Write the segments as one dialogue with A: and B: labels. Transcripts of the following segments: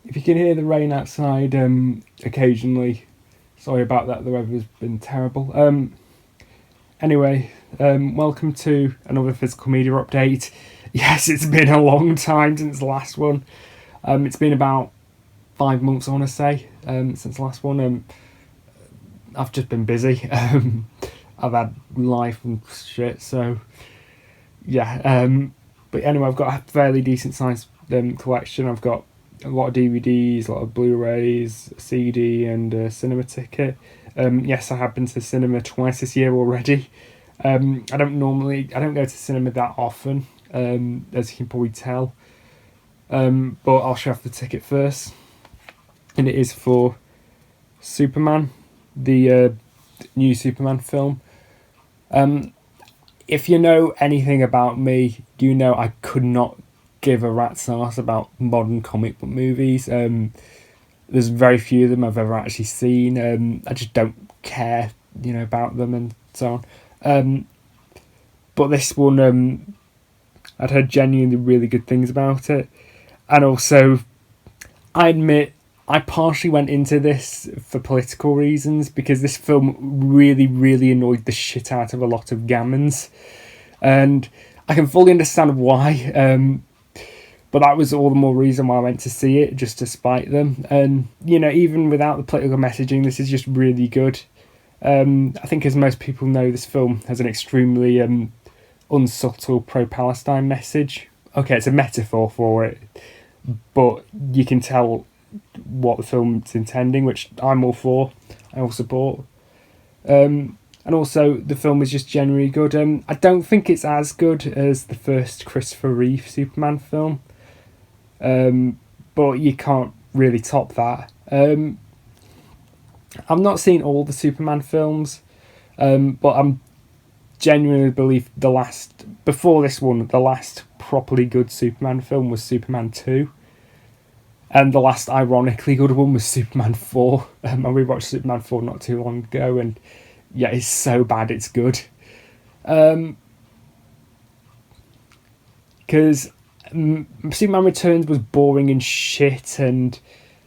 A: If you can hear the rain outside occasionally, sorry about that, the weather's been terrible. Anyway, welcome to another physical media update. Yes, it's been a long time since the last one. It's been about 5 months, I want to say, since the last one. I've just been busy. I've had life and shit, so yeah. But anyway, I've got a fairly decent sized collection. I've got a lot of DVDs, a lot of Blu-rays, a CD, and a cinema ticket. Yes, I have been to the cinema twice this year already. I don't go to cinema that often, as you can probably tell. But I'll show off the ticket first, and it is for Superman, the new Superman film. If you know anything about me, you know I could not give a rat's ass about modern comic book movies. There's very few of them I've ever actually seen. I just don't care, about them and so on. But this one, I'd heard genuinely really good things about it, and also, I admit, I partially went into this for political reasons because this film really, really annoyed the shit out of a lot of gammons, and I can fully understand why. But that was all the more reason why I went to see it, just to spite them. And, even without the political messaging, this is just really good. I think, as most people know, this film has an extremely unsubtle pro-Palestine message. Okay, it's a metaphor for it, but you can tell what the film's intending, which I'm all for. I all support. And also, the film is just generally good. I don't think it's as good as the first Christopher Reeve Superman film. But you can't really top that. I've not seen all the Superman films, but I'm genuinely believe the last properly good Superman film was Superman 2. And the last ironically good one was Superman 4. And we watched Superman 4 not too long ago, and yeah, it's so bad it's good. Because Superman Returns was boring and shit, and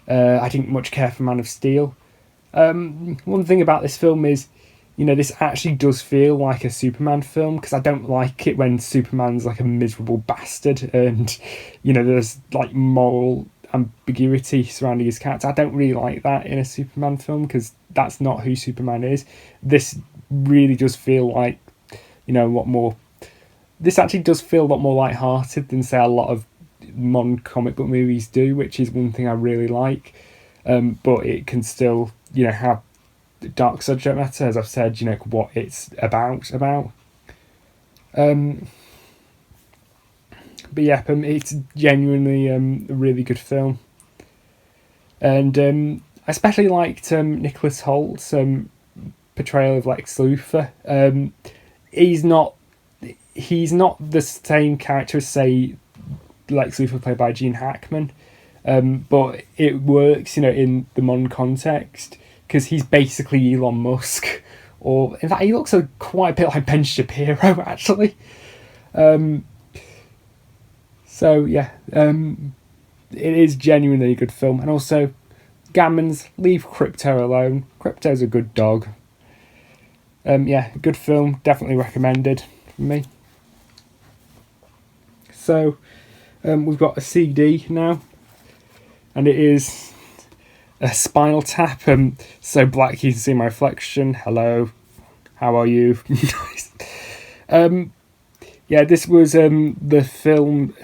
A: I didn't much care for Man of Steel. One thing about this film is, this actually does feel like a Superman film, because I don't like it when Superman's like a miserable bastard and, there's like moral ambiguity surrounding his character. I don't really like that in a Superman film, because that's not who Superman is. This really does feel like, this actually does feel a lot more light-hearted than, say, a lot of modern comic book movies do, which is one thing I really like. But it can still, have dark subject matter, as I've said, what it's about. But yeah, it's genuinely a really good film. And I especially liked Nicholas Holt's portrayal of Lex Luthor. He's not the same character as, say, Lex Luthor played by Gene Hackman, but it works, in the modern context, because he's basically Elon Musk, or in fact, he looks quite a bit like Ben Shapiro, actually. So yeah, it is genuinely a good film, and also, gammons, leave Crypto alone. Crypto's a good dog. Yeah, good film, definitely recommended from me. So, we've got a CD now, and it is a Spinal Tap. So black you can see my reflection. Hello, how are you? Yeah, this was the film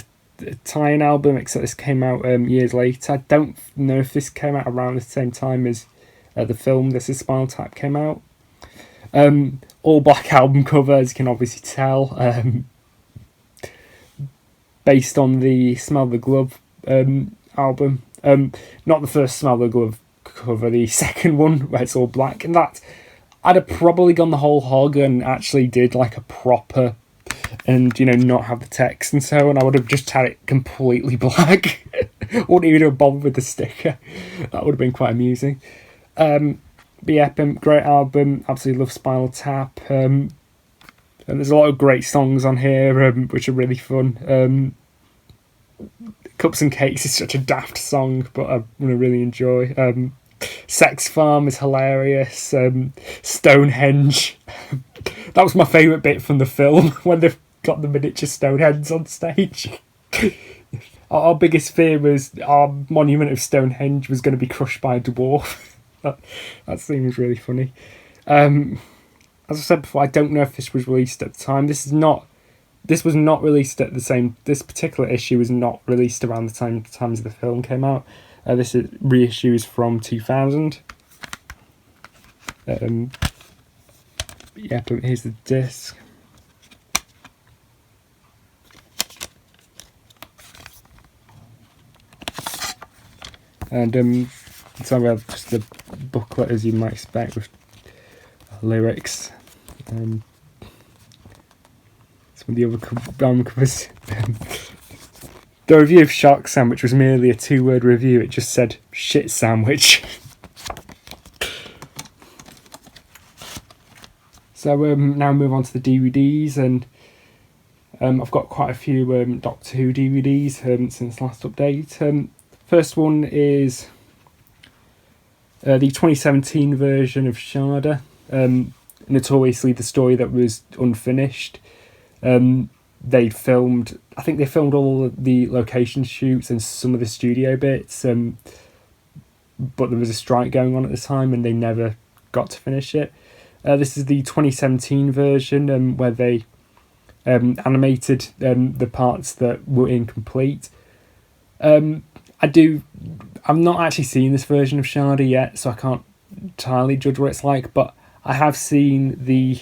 A: tie-in album, except this came out years later. I don't know if this came out around the same time as the film. This is Spinal Tap came out. All black album cover, as you can obviously tell. Based on the Smell the Glove album. Not the first Smell the Glove cover, the second one where it's all black. And that, I'd have probably gone the whole hog and actually did like a proper, and not have the text and so on. I would have just had it completely black. Wouldn't even have bothered with the sticker. That would have been quite amusing. But yeah, great album. Absolutely love Spinal Tap. And there's a lot of great songs on here, which are really fun. Cups and Cakes is such a daft song, but I really enjoy. Sex Farm is hilarious. Stonehenge. That was my favourite bit from the film, when they've got the miniature Stonehenge on stage. Our biggest fear was our monument of Stonehenge was going to be crushed by a dwarf. That scene was really funny. As I said before, I don't know if this was released at the time. This was not released at the same. This particular issue was not released around the times the film came out. This reissue is from 2000. Yeah, but here's the disc. And so we have just the booklet, as you might expect, with lyrics. Some of the other album covers. The review of Shark Sandwich was merely a 2-word review. It just said shit sandwich. So now move on to the DVDs, and I've got quite a few Doctor Who DVDs since last update. First one is the 2017 version of Sharda, notoriously the story that was unfinished. I think they filmed all the location shoots and some of the studio bits, but there was a strike going on at the time and they never got to finish it. This is the 2017 version where they animated the parts that were incomplete. I'm not actually seen this version of Sharda yet, so I can't entirely judge what it's like, but I have seen the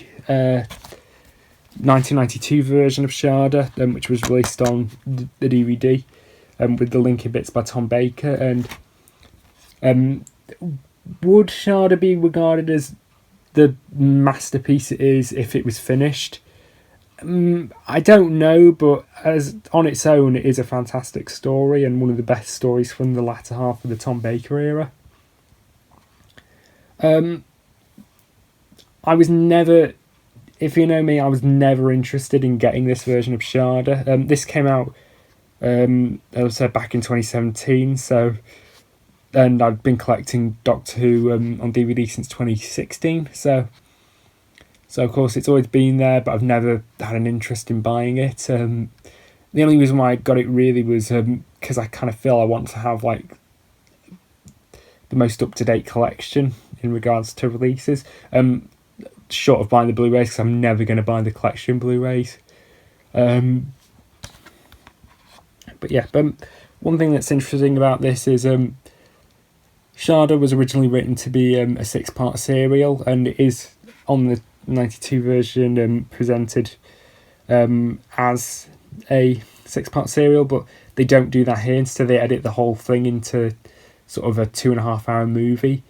A: 1992 version of Sharda, which was released on the DVD, with the linking bits by Tom Baker. And would Sharda be regarded as the masterpiece it is if it was finished? I don't know, but as on its own, it is a fantastic story and one of the best stories from the latter half of the Tom Baker era. I was never, if you know me, I was never interested in getting this version of Sharda. This came out, as I said, back in 2017, and I've been collecting Doctor Who on DVD since 2016, so of course it's always been there, but I've never had an interest in buying it. The only reason why I got it really was because I kind of feel I want to have like the most up-to-date collection in regards to releases. Short of buying the Blu-rays, because I'm never going to buy the collection Blu-rays. But yeah, one thing that's interesting about this is Sharda was originally written to be a 6-part serial, and it is on the 92 version presented as a 6-part serial, but they don't do that here. Instead they edit the whole thing into sort of a 2.5 hour movie,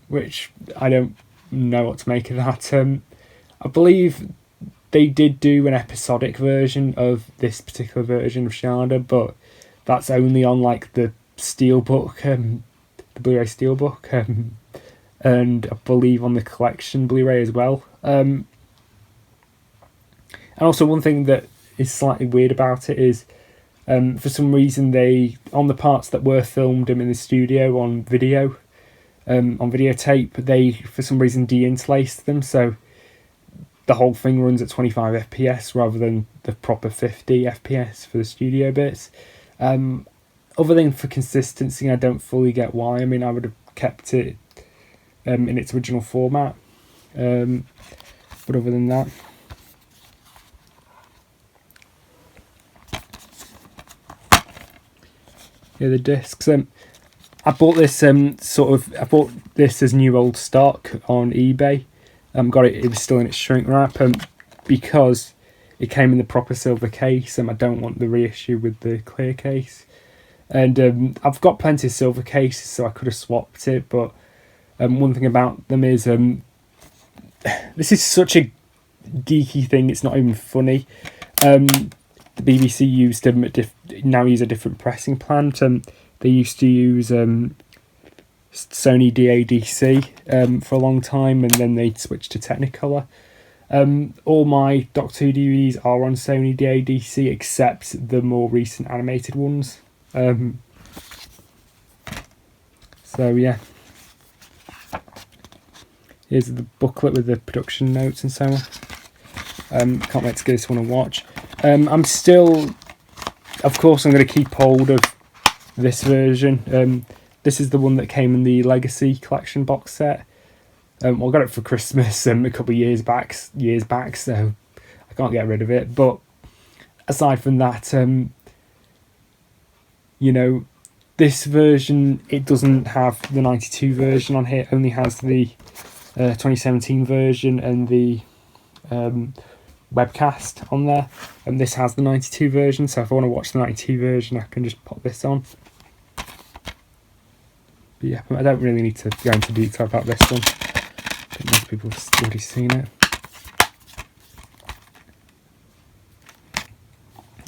A: which I don't know what to make of that. I believe they did do an episodic version of this particular version of Sharda, but that's only on like the Steelbook, the Blu-ray Steelbook, and I believe on the collection Blu-ray as well. And also one thing that is slightly weird about it is for some reason they, on the parts that were filmed in the studio on video, on videotape, they for some reason de-interlaced them, so the whole thing runs at 25 FPS rather than the proper 50 FPS for the studio bits. Other than for consistency, I don't fully get why. I mean, I would have kept it in its original format, but other than that, yeah, the discs. I bought this I bought this as new old stock on eBay. Got it. It was still in its shrink wrap, because it came in the proper silver case. I don't want the reissue with the clear case. And I've got plenty of silver cases, so I could have swapped it. But one thing about them is this is such a geeky thing. It's not even funny. The BBC used now use a different pressing plant. They used to use Sony DADC for a long time, and then they switched to Technicolor. All my Doctor Who DVDs are on Sony DADC except the more recent animated ones. So yeah, here's the booklet with the production notes and so on. Can't wait to give this one a watch. I'm still, of course, I'm going to keep hold of this version. This is the one that came in the Legacy Collection box set. Well, I got it for Christmas a couple of years back, so I can't get rid of it. But aside from that, this version, it doesn't have the 92 version on here. It only has the 2017 version and the webcast on there. And this has the 92 version, so if I want to watch the 92 version, I can just pop this on. But yeah, I don't really need to go into detail about this one. I think most people have already seen it.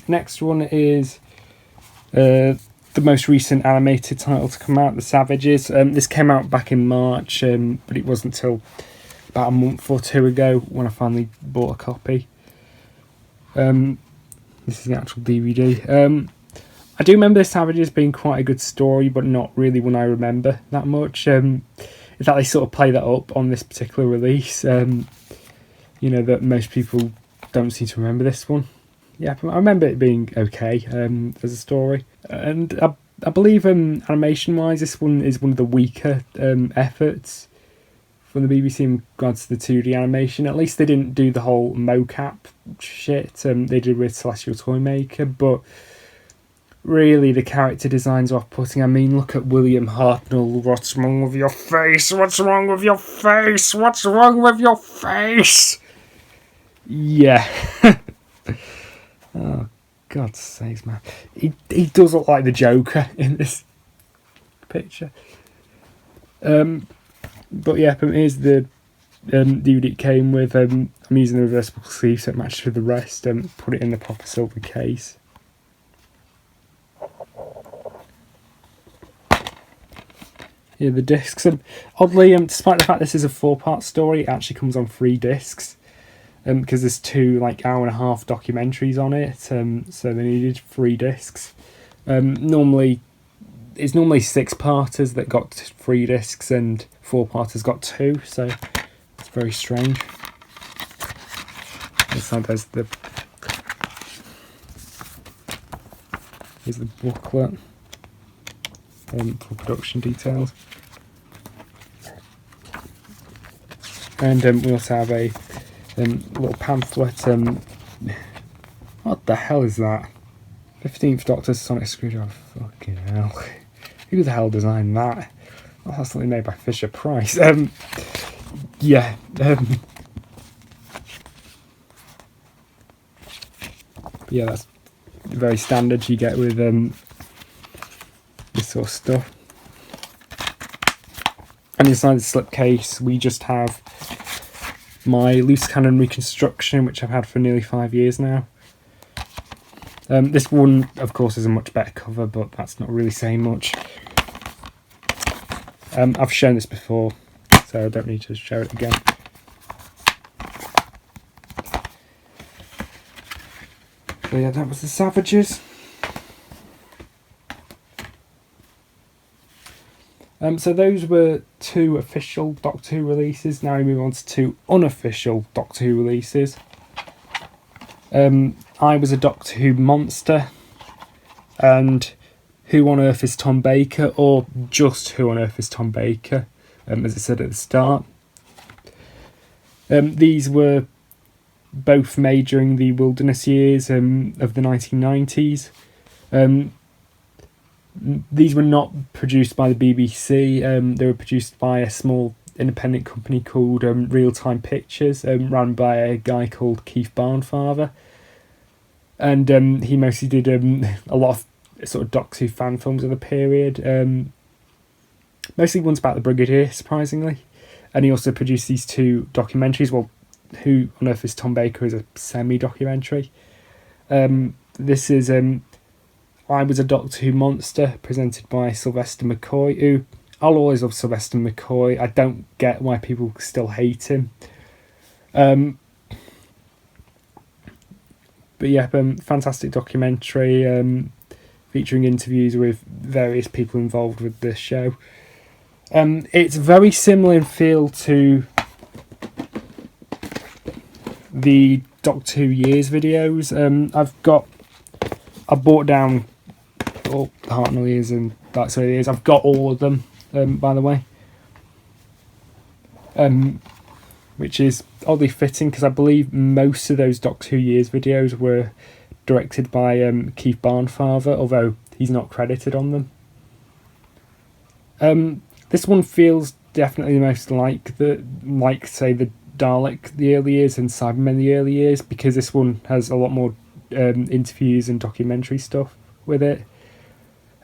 A: Next one is the most recent animated title to come out, The Savages. This came out back in March, but it wasn't until about a month or two ago when I finally bought a copy. This is the actual DVD. I do remember The Savages being quite a good story, but not really one I remember that much. In fact, they sort of play that up on this particular release. That most people don't seem to remember this one. Yeah, I remember it being okay as a story. And I believe animation-wise, this one is one of the weaker efforts from the BBC in regards to the 2D animation. At least they didn't do the whole mocap shit they did with Celestial Toymaker, but really the character designs are off-putting. I mean, look at William Hartnell. What's wrong with your face? What's wrong with your face? What's wrong with your face? Yeah. Oh, God's sakes, man. He does look like the Joker in this picture. But yeah, here's the DVD it came with. I'm using the reversible sleeve so it matches with the rest. Put it in the proper silver case. Here are the discs. Oddly, despite the fact this is a 4-part story, it actually comes on 3 discs. Because there's 2 hour-and-a-half documentaries on it, so they needed 3 discs. Normally 6-parters that got 3 discs and 4-parters got 2, so it's very strange. Here's the booklet for production details. And we also have a little pamphlet. What the hell is that? 15th Doctor's Sonic Screwdriver. Fucking hell. Who the hell designed that? Oh, that's something made by Fisher Price. Yeah. Yeah, that's very standard you get with this sort of stuff. And inside the slipcase, we just have my loose cannon reconstruction, which I've had for nearly 5 years now. This one, of course, is a much better cover, but that's not really saying much. I've shown this before, so I don't need to show it again. So yeah, that was The Savages. So those were 2 official Doctor Who releases. Now we move on to 2 unofficial Doctor Who releases. I Was a Doctor Who Monster and Who on Earth is Tom Baker, or just Who on Earth is Tom Baker, as I said at the start. These were both made during the wilderness years of the 1990s. These were not produced by the BBC. They were produced by a small independent company called Real Time Pictures, run by a guy called Keith Barnfather. And he mostly did a lot of sort of Doctor Who fan films of the period. Mostly ones about the Brigadier, surprisingly. And he also produced these 2 documentaries. Well, Who on Earth is Tom Baker is a semi-documentary. This is I Was a Doctor Who Monster, presented by Sylvester McCoy, who I'll always love Sylvester McCoy. I don't get why people still hate him. But yeah, fantastic documentary featuring interviews with various people involved with this show. It's very similar in feel to the Doctor Who Years videos. I bought down all Hartnell Years and That's What It Is. I've got all of them, by the way. Which is oddly fitting because I believe most of those Doctor Who Years videos were directed by Keith Barnfather, although he's not credited on them. This one feels definitely the most like say the Dalek the early years and Cybermen the early years, because this one has a lot more interviews and documentary stuff with it.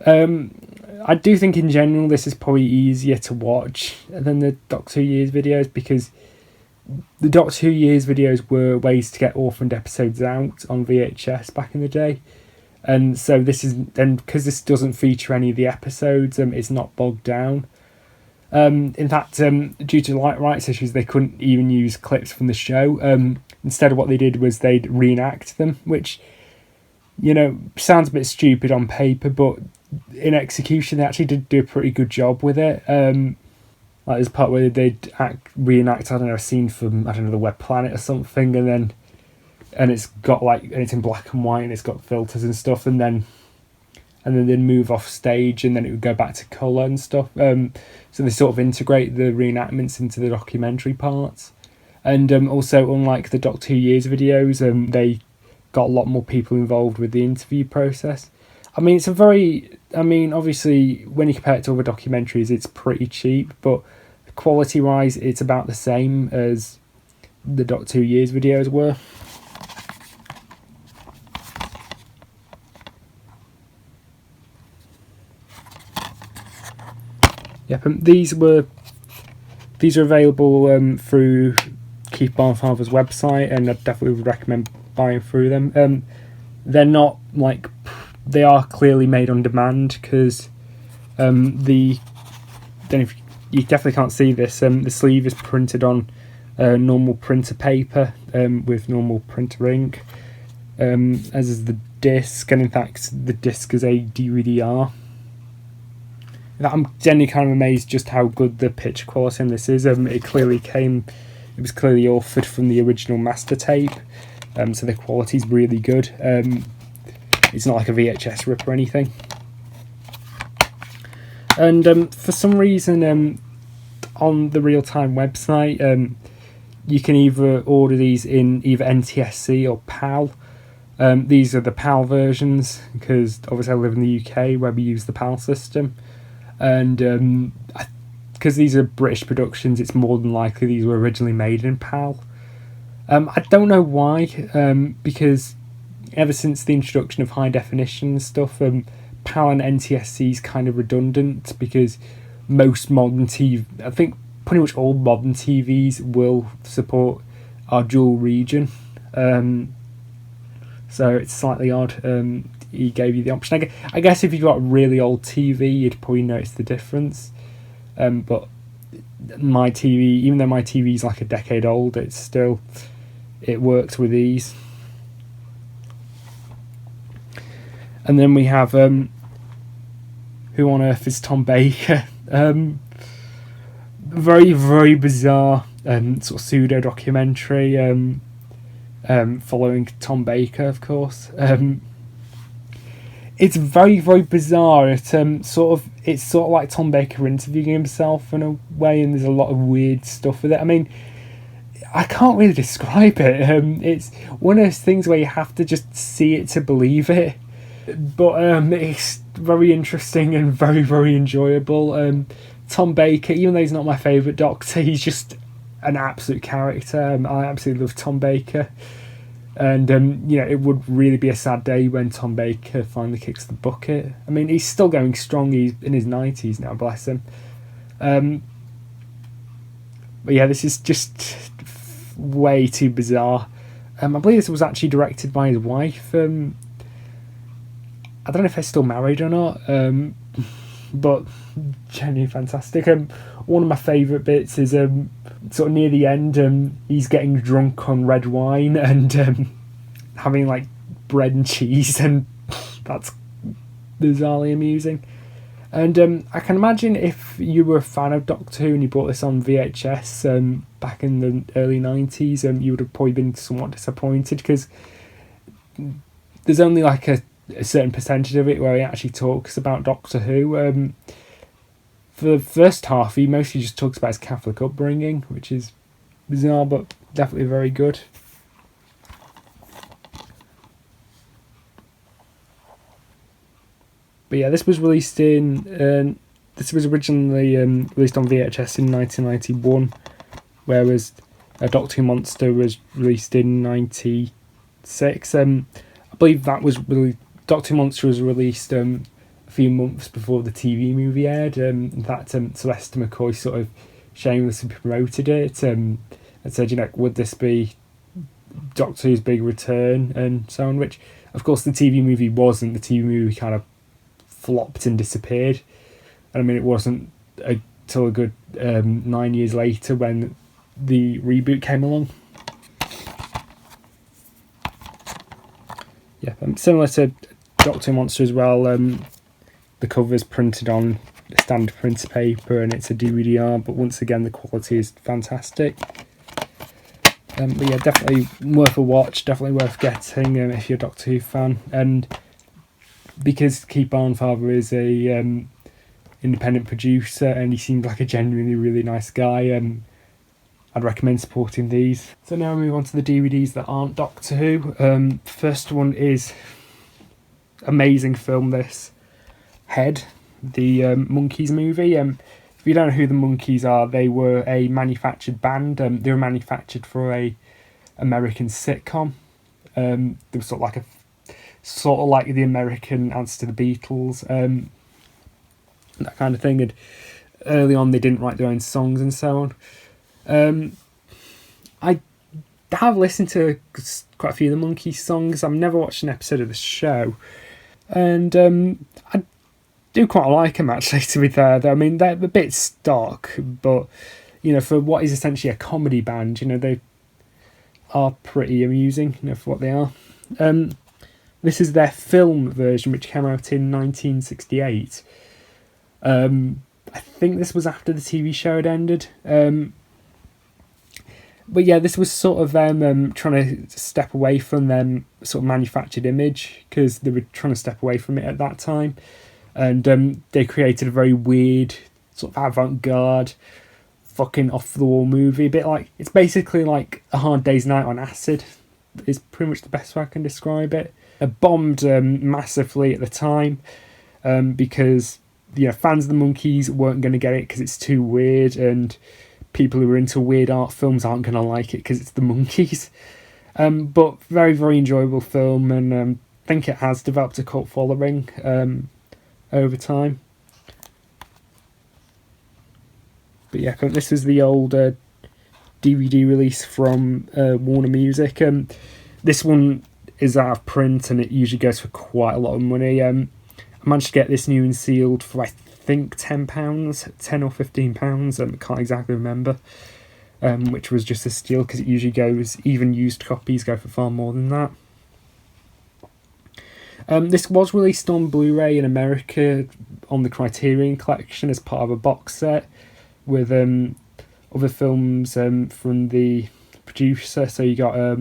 A: I do think in general this is probably easier to watch than the Doctor Who Years videos, because the Doctor Who Years videos were ways to get orphaned episodes out on VHS back in the day, and so this is, and because this doesn't feature any of the episodes, it's not bogged down. In fact, due to rights issues, they couldn't even use clips from the show. Instead of what they did was they'd reenact them, which, you know, sounds a bit stupid on paper, but in execution they actually did do a pretty good job with it. Like there's a part where they'd reenact, I don't know, a scene from, I don't know, the Web Planet or something, and it's got and it's in black and white and it's got filters and stuff, and then they'd move off stage and then it would go back to colour and stuff. So they sort of integrate the reenactments into the documentary parts. And also, unlike the Doctor Who Years videos, they got a lot more people involved with the interview process. I mean, obviously, when you compare it to other documentaries, it's pretty cheap, but quality-wise, it's about the same as the Doctor Who Years videos were. Yep, these are available through Keith Barnfather's website, and I definitely would recommend buying through them. They're not like, they are clearly made on demand, because don't know if you definitely can't see this. The sleeve is printed on normal printer paper with normal printer ink, as is the disc, and in fact the disc is a DVD-R. I'm genuinely kind of amazed just how good the picture quality in this is. It was clearly authored from the original master tape, so the quality's really good. It's not like a VHS rip or anything. And for some reason, on the Real Time website, you can either order these in either NTSC or PAL. These are the PAL versions, because obviously I live in the UK where we use the PAL system. And because these are British productions, it's more than likely these were originally made in PAL. I don't know why, because ever since the introduction of high definition stuff, PAL and NTSC is kind of redundant, because most modern TV, I think pretty much all modern TVs will support our dual region. So it's slightly odd. He gave you the option. I guess if you've got a really old TV, you'd probably notice the difference. But my TV, even though my TV is like a decade old, it works with ease. And then we have Who on Earth is Tom Baker? Very, very bizarre sort of pseudo documentary following Tom Baker, of course. It's very, very bizarre. It's sort of like Tom Baker interviewing himself in a way, and there's a lot of weird stuff with it. I mean, I can't really describe it. It's one of those things where you have to just see it to believe it. But it's very interesting and very, very enjoyable. Tom Baker, even though he's not my favourite Doctor, he's just an absolute character. I absolutely love Tom Baker. And, it would really be a sad day when Tom Baker finally kicks the bucket. I mean, he's still going strong. He's in his 90s now, bless him. But yeah, this is just way too bizarre. I believe this was actually directed by his wife. I don't know if they're still married or not. But genuinely fantastic. One of my favourite bits is sort of near the end, he's getting drunk on red wine and having like bread and cheese, and that's bizarrely amusing. And I can imagine if you were a fan of Doctor Who and you bought this on VHS back in the early 90s, you would have probably been somewhat disappointed, because there's only like a certain percentage of it where he actually talks about Doctor Who. For the first half, he mostly just talks about his Catholic upbringing, which is bizarre, but definitely very good. But yeah, this was released in. This was originally released on VHS in 1991, whereas Doctor Who Monster was released in 96. I believe that was really Doctor Who Monster was released a few months before the TV movie aired. In fact, Sylvester McCoy sort of shamelessly promoted it and said, would this be Doctor Who's big return and so on, which of course the TV movie wasn't. The TV movie kind of flopped and disappeared. And I mean, it wasn't until a good 9 years later when the reboot came along. Yeah, similar to Doctor Who Monster as well, the cover's printed on standard printer paper and it's a DVD-R, but once again the quality is fantastic. But yeah, definitely worth a watch, definitely worth getting if you're a Doctor Who fan. And because Keith Barnfather is a independent producer and he seemed like a genuinely really nice guy, I'd recommend supporting these. So now we move on to the DVDs that aren't Doctor Who. First one is amazing film, this Head, the Monkees movie. If you don't know who the Monkees are, they were a manufactured band. They were manufactured for a American sitcom. They were sort of like the American answer to the Beatles, that kind of thing. And early on, they didn't write their own songs and so on. I have listened to quite a few of the Monkees songs. I've never watched an episode of the show, and I do quite like them actually. To be fair, I mean they're a bit stock, but for what is essentially a comedy band, they are pretty amusing, for what they are. This is their film version, which came out in 1968. I think this was after the TV show had ended. But yeah, this was sort of them trying to step away from them sort of manufactured image, because they were trying to step away from it at that time. And they created a very weird, sort of avant-garde, fucking off-the-wall movie. It's basically like A Hard Day's Night on acid, is pretty much the best way I can describe it. It bombed massively at the time because fans of the Monkees weren't going to get it because it's too weird, and people who are into weird art films aren't going to like it because it's the Monkees. But very, very enjoyable film, and I think it has developed a cult following over time. But yeah, this is the old DVD release from Warner Music. This one is out of print and it usually goes for quite a lot of money. I managed to get this new and sealed for I think £10, £10 or £15. I can't exactly remember, which was just a steal because it usually goes, even used copies go for far more than that. This was released on Blu-ray in America on the Criterion Collection as part of a box set with other films from the producer. So you got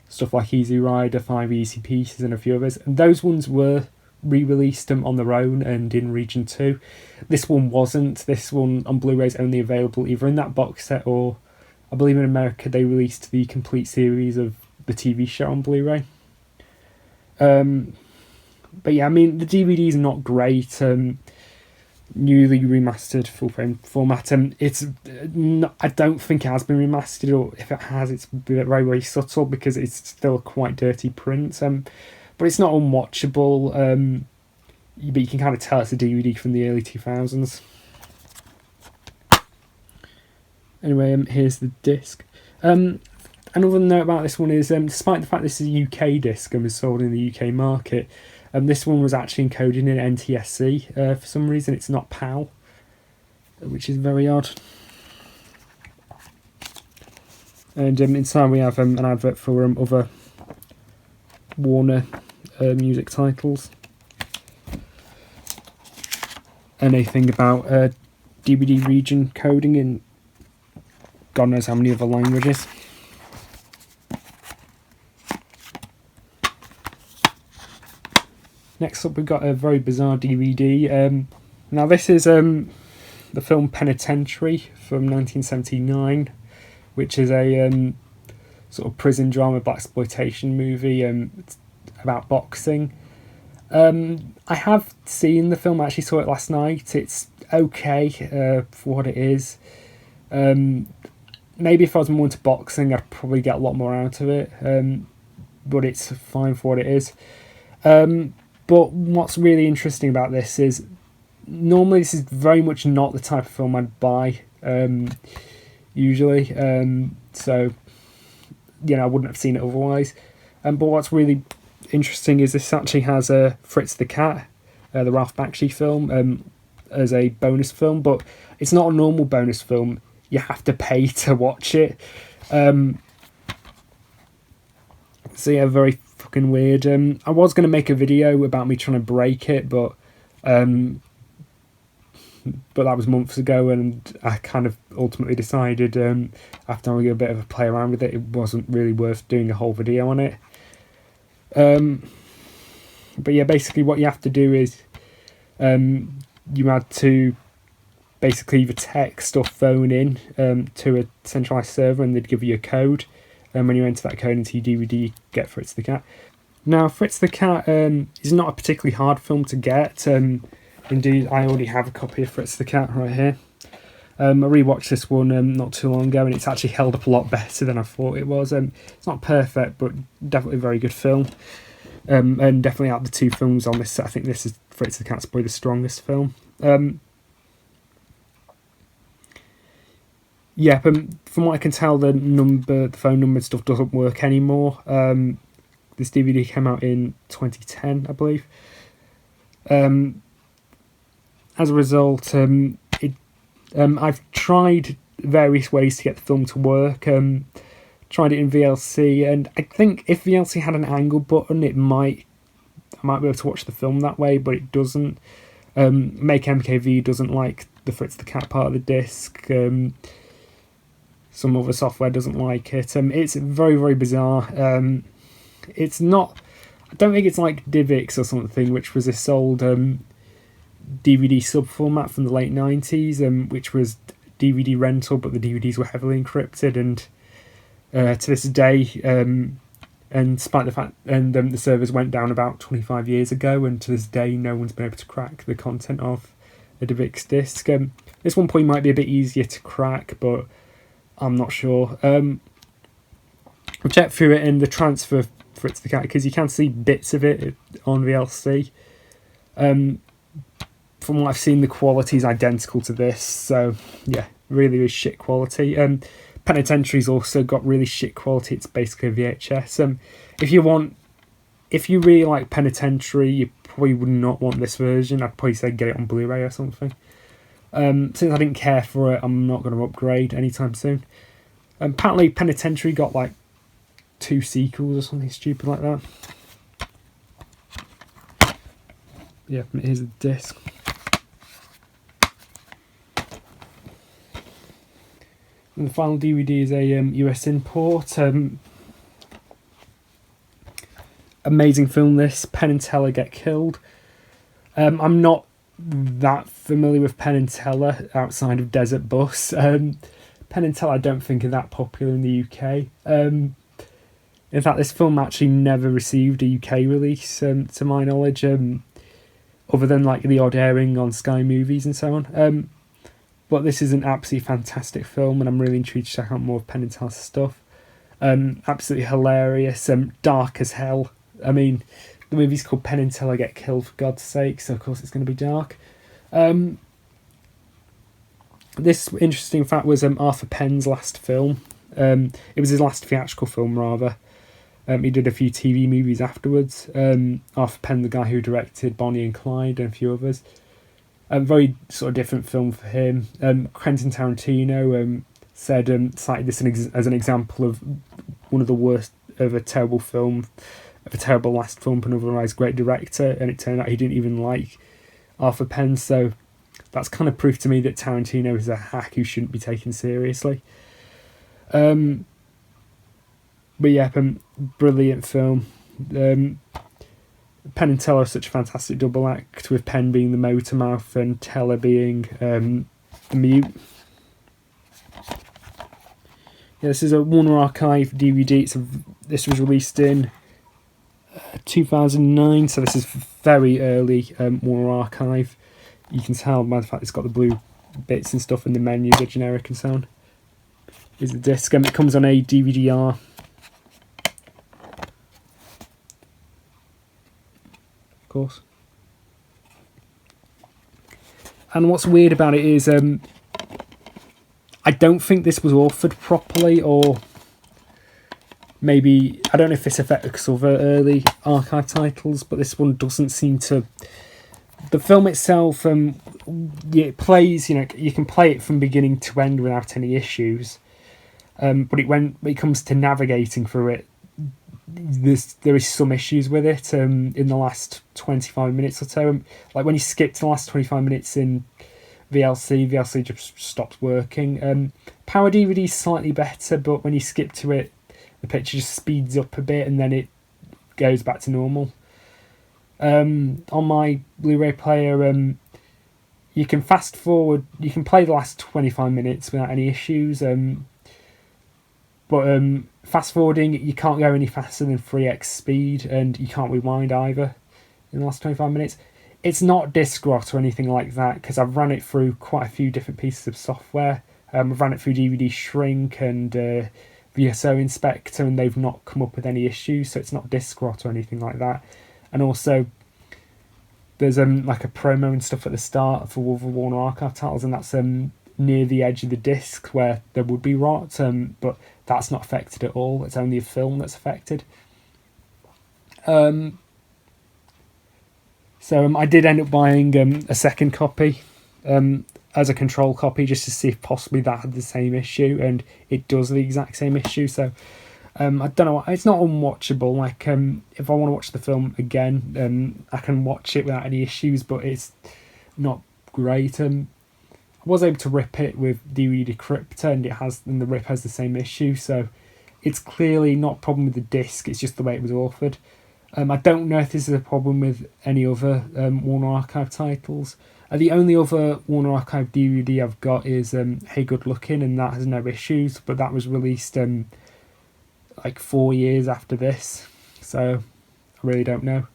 A: stuff like Easy Rider, 5 Easy Pieces and a few others. And those ones were re-released on their own and in Region 2. This one wasn't. This one on Blu-ray is only available either in that box set or I believe in America they released the complete series of the TV show on Blu-ray. But yeah, I mean, the DVD's not great. Newly remastered full frame format. It's not, I don't think it has been remastered, or if it has, it's very, very subtle because it's still a quite dirty print. But it's not unwatchable. But you can kind of tell it's a DVD from the early 2000s. Anyway, here's the disc. Another note about this one is, despite the fact this is a UK disc and was sold in the UK market, this one was actually encoded in NTSC. For some reason, it's not PAL, which is very odd. And inside we have an advert for other Warner music titles. Anything about DVD region coding in God knows how many other languages. Next up, we've got a very bizarre DVD. Now, this is the film Penitentiary from 1979, which is a sort of prison drama blaxploitation movie about boxing. I have seen the film. I actually saw it last night. It's okay for what it is. Maybe if I was more into boxing, I'd probably get a lot more out of it. But it's fine for what it is. But what's really interesting about this is normally this is very much not the type of film I'd buy usually. So, I wouldn't have seen it otherwise. But what's really interesting is this actually has Fritz the Cat, the Ralph Bakshi film, as a bonus film. But it's not a normal bonus film. You have to pay to watch it. So yeah, very fucking weird. I was going to make a video about me trying to break it, but that was months ago, and I kind of ultimately decided after having a bit of a play around with it, it wasn't really worth doing a whole video on it. But yeah, basically what you have to do is you had to basically either text or phone in to a centralised server, and they'd give you a code. And when you enter that code into your DVD, you get Fritz the Cat. Now, Fritz the Cat is not a particularly hard film to get. Indeed, I already have a copy of Fritz the Cat right here. I rewatched this one not too long ago, and it's actually held up a lot better than I thought it was. It's not perfect, but definitely a very good film. And definitely out of the two films on this, I think this is Fritz the Cat's probably the strongest film. Yeah, from what I can tell, the phone number and stuff doesn't work anymore. This DVD came out in 2010, I believe. As a result, I've tried various ways to get the film to work. Tried it in VLC, and I think if VLC had an angle button, I might be able to watch the film that way, but it doesn't. Make MKV doesn't like the Fritz the Cat part of the disc. Some other software doesn't like it. It's very, very bizarre. It's not... I don't think it's like DivX or something, which was this old DVD sub-format from the late 90s, which was DVD rental, but the DVDs were heavily encrypted, and to this day, and despite the fact... And the servers went down about 25 years ago, and to this day, no one's been able to crack the content of a DivX disc. This one point might be a bit easier to crack, but I'm not sure. I've checked through it in the transfer for Fritz the Cat, because you can see bits of it on VLC. From what I've seen, the quality is identical to this, so yeah, really, really shit quality. Penitentiary's also got really shit quality. It's basically a VHS. If you really like Penitentiary, you probably would not want this version. I'd probably say get it on Blu-ray or something. Since I didn't care for it, I'm not going to upgrade anytime soon. Apparently Penitentiary got like 2 sequels or something stupid like that. Yeah, here's the disc. And the final DVD is a US import. Amazing film this. Penn and Teller Get Killed. I'm not that familiar with Penn and Teller outside of Desert Bus. Penn and Teller I don't think are that popular in the UK. In fact, this film actually never received a UK release, to my knowledge, other than like the odd airing on Sky Movies and so on. But this is an absolutely fantastic film, and I'm really intrigued to check out more of Penn and Teller's stuff. Absolutely hilarious, dark as hell. I mean, the movie's called Penn and Teller Get Killed, for God's sake, so of course it's going to be dark. This interesting fact was Arthur Penn's last film. It was his last theatrical film, rather. He did a few TV movies afterwards. Arthur Penn, the guy who directed Bonnie and Clyde and a few others. A very sort of different film for him. Quentin Tarantino cited this as an example of one of the worst of a terrible film of a terrible last film, but otherwise great director, and it turned out he didn't even like Arthur Penn, so that's kind of proof to me that Tarantino is a hack who shouldn't be taken seriously. But yeah, brilliant film. Penn and Teller are such a fantastic double act, with Penn being the motor mouth and Teller being the mute. Yeah, this is a Warner Archive DVD. This was released in 2009, so this is very early Warner Archive. You can tell by the fact it's got the blue bits and stuff, and the menus are generic and so on. Is the disc, and it comes on a DVD-R. Of course. And what's weird about it is I don't think this was authored properly, or maybe, I don't know if this affects other early archive titles, but this one doesn't seem to. The film itself, it plays, you can play it from beginning to end without any issues. But when it comes to navigating through it, there is some issues with it in the last 25 minutes or so. Like when you skip to the last 25 minutes in VLC just stops working. Power DVD is slightly better, but when you skip to it, the picture just speeds up a bit and then it goes back to normal. On my Blu-ray player, you can fast forward, you can play the last 25 minutes without any issues. But fast forwarding, you can't go any faster than 3x speed, and you can't rewind either in the last 25 minutes. It's not disc rot or anything like that, because I've run it through quite a few different pieces of software. I've run it through DVD Shrink and VSO Inspector, and they've not come up with any issues, so it's not disc rot or anything like that. And also, there's like a promo and stuff at the start for other Warner Archive titles, and that's near the edge of the disc where there would be rot, but that's not affected at all. It's only a film that's affected. So I did end up buying a second copy as a control copy, just to see if possibly that had the same issue, and it does the exact same issue. So I don't know, it's not unwatchable. Like if I want to watch the film again, I can watch it without any issues, but it's not great. I was able to rip it with DVD Decryptor, and the rip has the same issue, so it's clearly not a problem with the disc, it's just the way it was authored. I don't know if this is a problem with any other Warner Archive titles. The only other Warner Archive DVD I've got is Hey Good Looking, and that has no issues, but that was released like 4 years after this, so I really don't know.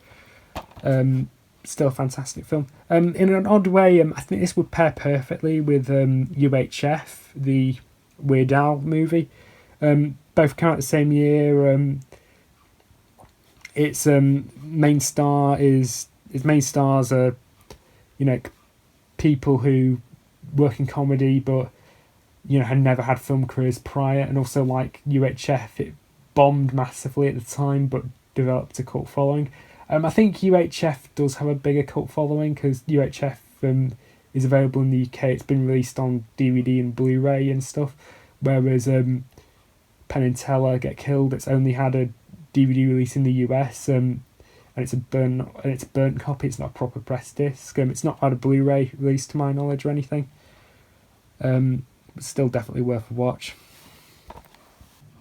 A: Still a fantastic film. In an odd way, I think this would pair perfectly with UHF, the Weird Al movie. Both came out the same year. Its main stars are, people who work in comedy but had never had film careers prior, and also like UHF, it bombed massively at the time but developed a cult following. I think UHF does have a bigger cult following because UHF is available in the UK. It's been released on DVD and Blu-ray and stuff, whereas Penn and Teller Get Killed, it's only had a DVD release in the US, and it's a burnt copy. It's not a proper press disc. It's not had a Blu-ray release to my knowledge or anything. But still definitely worth a watch.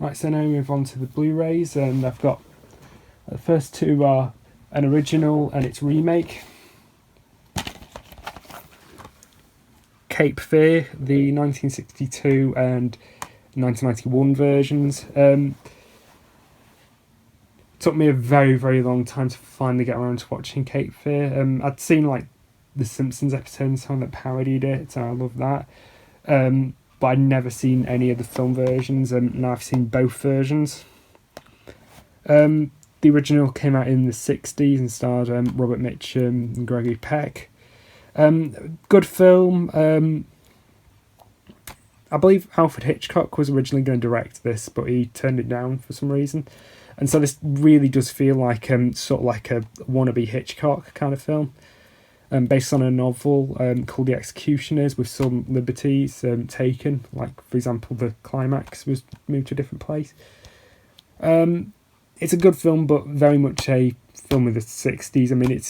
A: Right, so now we move on to the Blu-rays, and I've got the first two are an original and its remake. Cape Fear, the 1962 and 1991 versions. Took me a very, very long time to finally get around to watching Cape Fear. I'd seen like the Simpsons episode and someone that parodied it, and I love that. But I'd never seen any of the film versions, and now I've seen both versions. The original came out in the 60s and starred Robert Mitchum and Gregory Peck. Good film. I believe Alfred Hitchcock was originally going to direct this, but he turned it down for some reason. And so this really does feel like sort of like a wannabe Hitchcock kind of film. Based on a novel called The Executioners, with some liberties taken. Like, for example, the climax was moved to a different place. it's a good film, but very much a film of the 60s. I mean,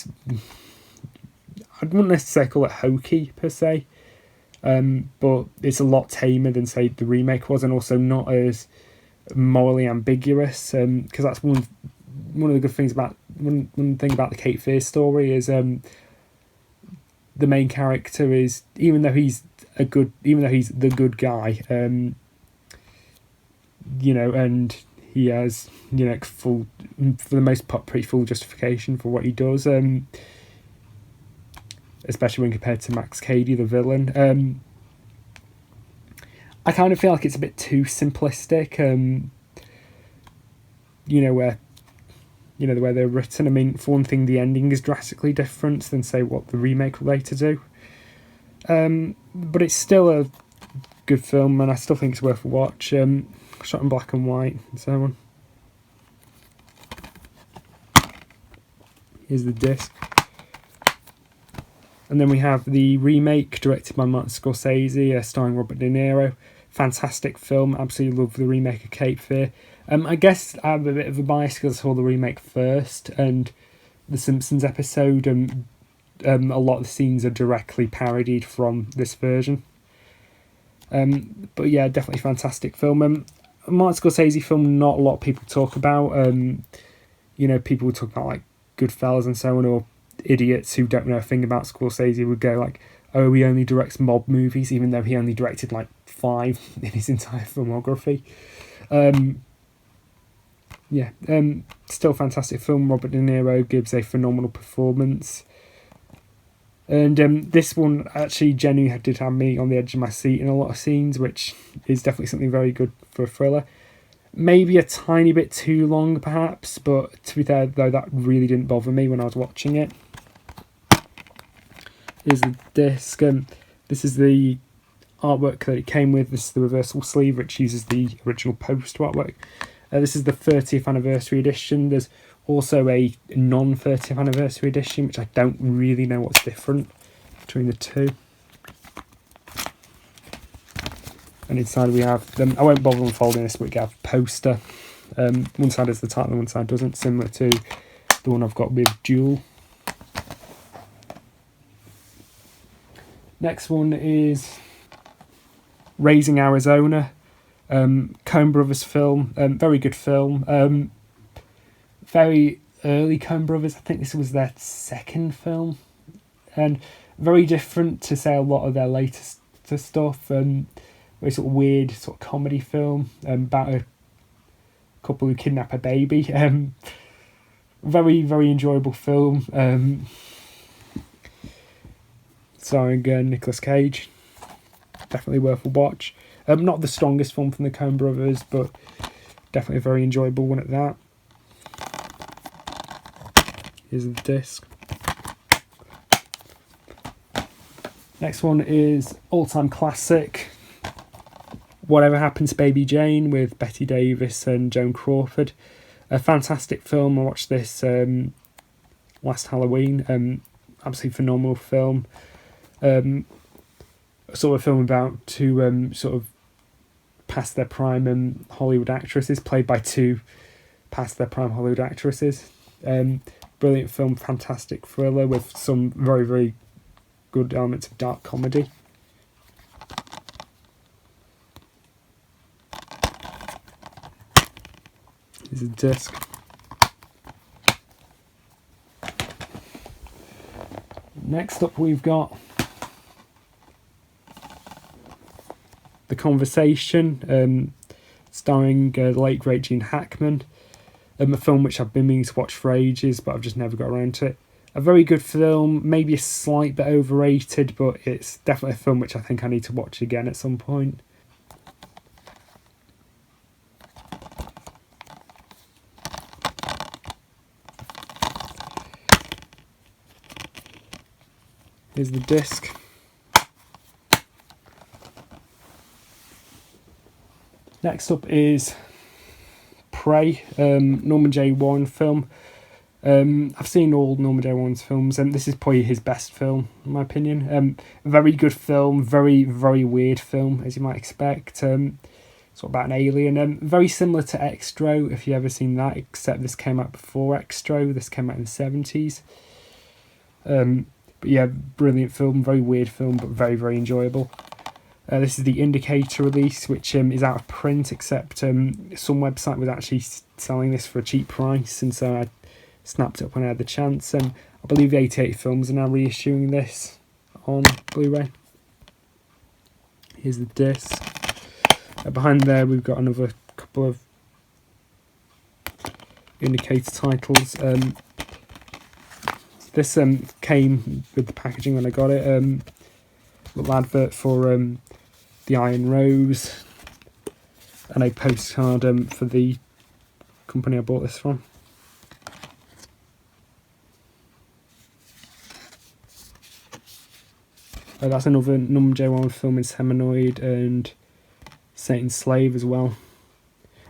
A: I wouldn't necessarily call it hokey per se, but it's a lot tamer than, say, the remake was, and also not as morally ambiguous. Because that's one of the good things about one thing about the Cape Fear story is the main character is, even though he's the good guy, and he has, full, for the most part, pretty full justification for what he does. Especially when compared to Max Cady, the villain. I kind of feel like it's a bit too simplistic. The way they're written. I mean, for one thing, the ending is drastically different than, say, what the remake will later do. But it's still a good film, and I still think it's worth a watch. Shot in black and white and so on. Here's the disc. And then we have the remake, directed by Martin Scorsese, starring Robert De Niro. Fantastic film. Absolutely love the remake of Cape Fear. I guess I have a bit of a bias because I saw the remake first, and the Simpsons episode, a lot of the scenes are directly parodied from this version. But yeah, definitely fantastic film. Martin Scorsese film, not a lot of people talk about. People would talk about like Goodfellas and so on, or idiots who don't know a thing about Scorsese would go like, oh, he only directs mob movies, even though he only directed like 5 in his entire filmography. Still fantastic film. Robert De Niro gives a phenomenal performance. And this one actually genuinely did have me on the edge of my seat in a lot of scenes, which is definitely something very good for a thriller. Maybe a tiny bit too long, perhaps, but to be fair, though, that really didn't bother me when I was watching it. Here's the disc. This is the artwork that it came with. This is the reversible sleeve, which uses the original poster artwork. This is the 30th anniversary edition. There's also a non-30th anniversary edition, which I don't really know what's different between the two. And inside we have them. I won't bother unfolding this, but we have a poster. One side has the title and one side doesn't, similar to the one I've got with Jewel. Next one is Raising Arizona, Coen Brothers film. Very good film. Very early Coen Brothers. I think this was their second film, and very different to, say, a lot of their latest stuff. Very sort of weird sort of comedy film about a couple who kidnap a baby. Very, very enjoyable film. Starring Nicolas Cage. Definitely worth a watch. Not the strongest film from the Coen Brothers, but definitely a very enjoyable one at that. Here's the disc. Next one is all-time classic, Whatever Happened to Baby Jane, with Bette Davis and Joan Crawford. A fantastic film. I watched this last Halloween. Absolutely phenomenal film. Sort of film about two sort of past their prime Hollywood actresses, played by two past their prime Hollywood actresses. Brilliant film, fantastic thriller with some very, very good elements of dark comedy. Here's a disc. Next up we've got The Conversation, starring the late great Gene Hackman. A film which I've been meaning to watch for ages, but I've just never got around to it. A very good film, maybe a slight bit overrated, but it's definitely a film which I think I need to watch again at some point. Here's the disc. Next up is Prey, Norman J. Warren film. I've seen all Norman J. Warren's films, and this is probably his best film, in my opinion. Very good film, very, very weird film, as you might expect. sort of about an alien. Very similar to Extro, if you've ever seen that, except this came out before Extro. This came out in the 70s. But yeah, brilliant film, very weird film, but very, very enjoyable. This is the Indicator release, which is out of print, except some website was actually selling this for a cheap price, and so I snapped it up when I had the chance. I believe 88 Films are now reissuing this on Blu-ray. Here's the disc. Behind there we've got another couple of Indicator titles. This came with the packaging when I got it. Little advert for the Iron Rose, and a postcard for the company I bought this from. That's another Norman J. Warren film in Seminoid and Satan's Slave as well.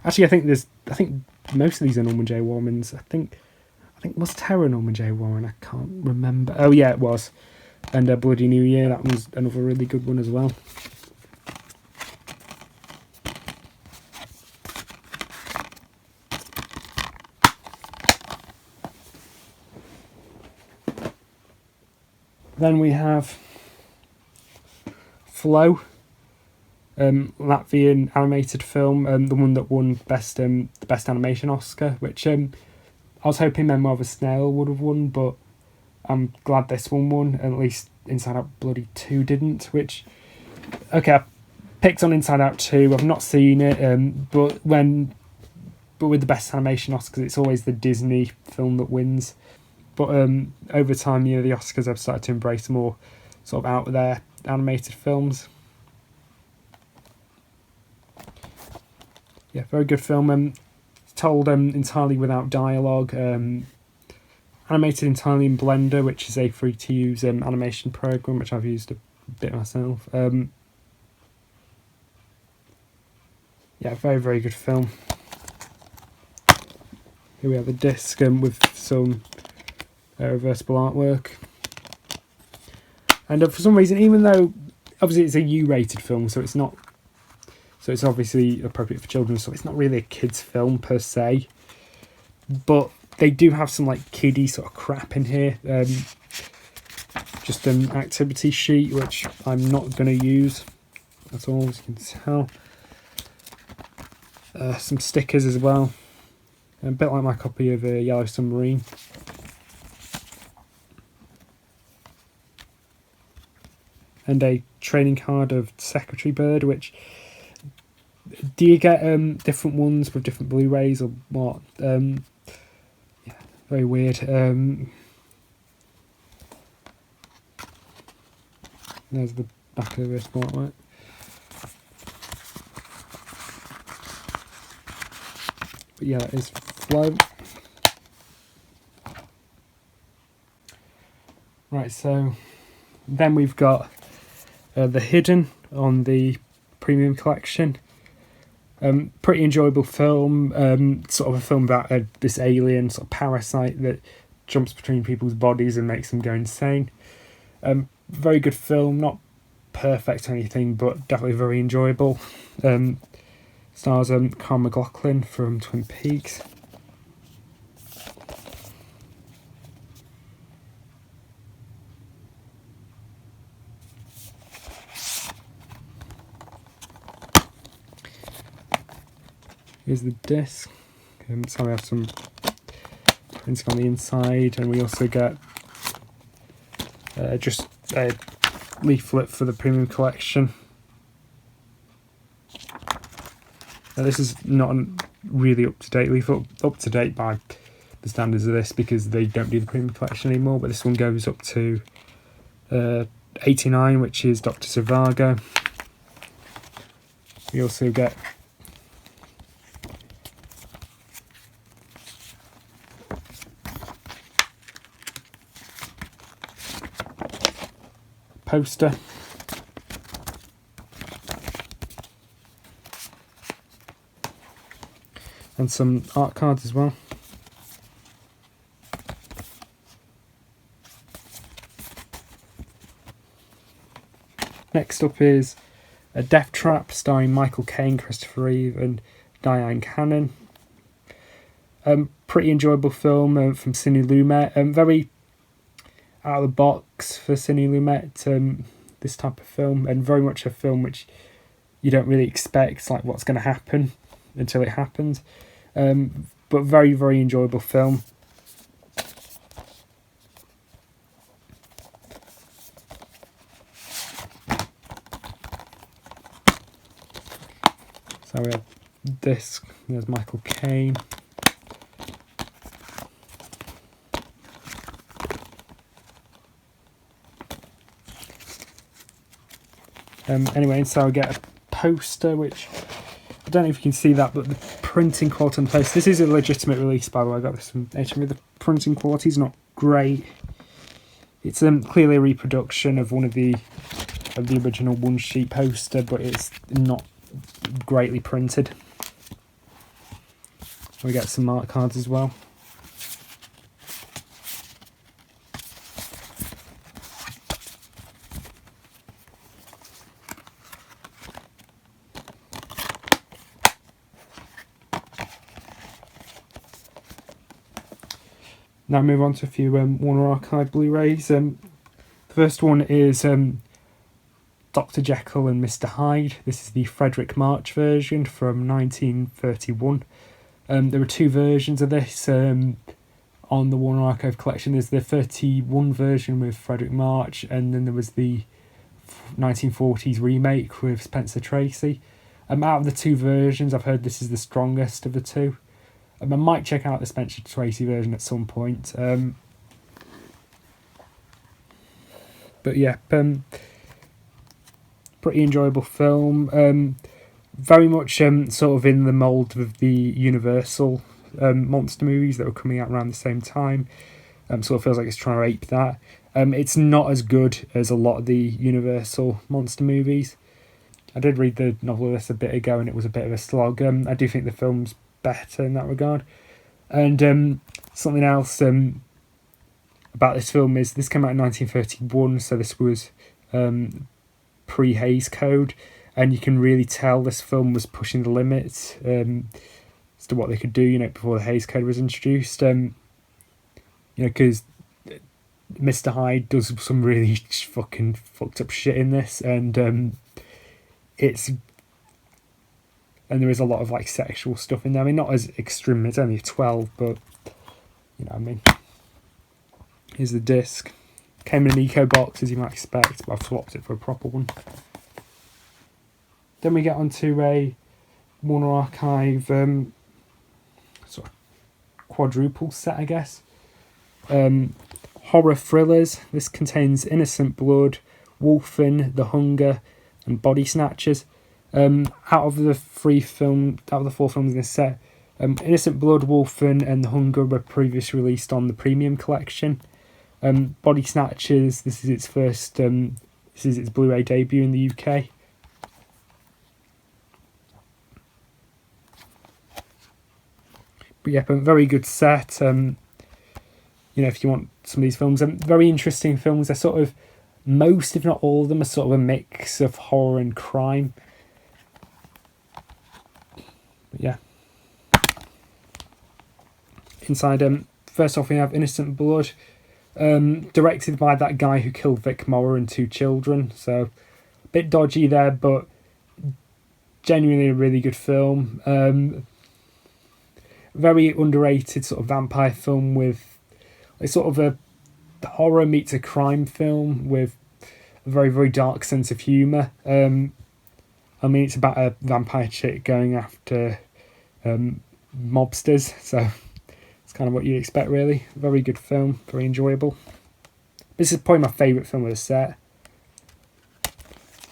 A: Actually, I think most of these are Norman J. Warren's. I think was Terror Norman J. Warren? I can't remember. Oh yeah, it was. And Bloody New Year, that was another really good one as well. Then we have Flow, Latvian animated film, the one that won the best animation Oscar, which I was hoping Memoir of a Snail would have won, but I'm glad this one won. At least Inside Out Bloody 2 didn't, which, okay, I picked on Inside Out 2. I've not seen it, but with the best animation Oscars, it's always the Disney film that wins. But over time, the Oscars have started to embrace more sort of out there animated films. Yeah, very good film. Told entirely without dialogue. Animated entirely in Blender, which is a free-to-use animation program, which I've used a bit myself. Yeah, very, very good film. Here we have the disc with some reversible artwork. And for some reason, even though obviously it's a U-rated film, so it's obviously appropriate for children, so it's not really a kids' film per se. But they do have some like kiddie sort of crap in here. Just an activity sheet, which I'm not going to use at all, as you can tell. Some stickers as well. A bit like my copy of Yellow Submarine. And a trading card of Secretary Bird, which... Do you get different ones with different Blu-rays or what? Yeah, very weird. There's the back of the spotlight. But yeah, that is Flow. Right, so then we've got The Hidden on the Premium Collection. Pretty enjoyable film, sort of a film about this alien sort of parasite that jumps between people's bodies and makes them go insane. Very good film, not perfect or anything, but definitely very enjoyable. Stars Carl McLaughlin from Twin Peaks. Here's the disc. So we have some printing on the inside, and we also get just a leaflet for the Premium Collection. Now, this is not a really up-to-date leaflet, up-to-date by the standards of this, because they don't do the Premium Collection anymore, but this one goes up to 89, which is Dr. Zhivago. We also get poster, and some art cards as well. Next up is A Death Trap starring Michael Caine, Christopher Reeve and Diane Cannon. Pretty enjoyable film from Sidney Lumet. Very out of the box for Sidney Lumet, this type of film, and very much a film which you don't really expect like what's going to happen until it happens. But very, very enjoyable film. So we have this, there's Michael Caine. Anyway, and so I get a poster, which I don't know if you can see that, but the printing quality on the poster, this is a legitimate release, by the way. I got this from HMV. The printing quality is not great. It's clearly a reproduction of one of the original one sheet poster, but it's not greatly printed. We get some mark cards as well. Now move on to a few Warner Archive Blu-rays. The first one is Dr. Jekyll and Mr. Hyde. This is the Frederick March version from 1931. There were two versions of this on the Warner Archive collection. There's the 31 version with Frederick March, and then there was the 1940s remake with Spencer Tracy. Out of the two versions, I've heard this is the strongest of the two. I might check out the Spencer Tracy version at some point. But yeah, pretty enjoyable film. Very much sort of in the mould of the Universal monster movies that were coming out around the same time. Sort of feels like it's trying to ape that. It's not as good as a lot of the Universal monster movies. I did read the novel of this a bit ago and it was a bit of a slog. I do think the film's better in that regard. And something else about this film is this came out in 1931, so this was pre-Hays Code, and you can really tell this film was pushing the limits as to what they could do, before the Hays Code was introduced. Because Mr. Hyde does some really fucking fucked up shit in this, and there is a lot of like sexual stuff in there. I mean, not as extreme, it's only a 12, but you know what I mean. Here's the disc. Came in an eco box, as you might expect, but I've swapped it for a proper one. Then we get onto a Warner Archive sort of quadruple set, I guess. Horror thrillers. This contains Innocent Blood, Wolfen, The Hunger, and Body Snatchers. Out of the four films in this set, Innocent Blood, Wolfen, and The Hunger were previously released on the premium collection. Body Snatchers, this is its first, this is its Blu-ray debut in the UK. But yeah, a very good set. If you want some of these films, very interesting films. They're sort of, most if not all of them are sort of a mix of horror and crime. But yeah. Inside, first off we have Innocent Blood, directed by that guy who killed Vic Morrow and two children. So a bit dodgy there, but genuinely a really good film. Very underrated sort of vampire film with a sort of a horror meets a crime film with a very, very dark sense of humour. It's about a vampire chick going after mobsters, so it's kind of what you'd expect, really. Very good film, very enjoyable. This is probably my favourite film of the set.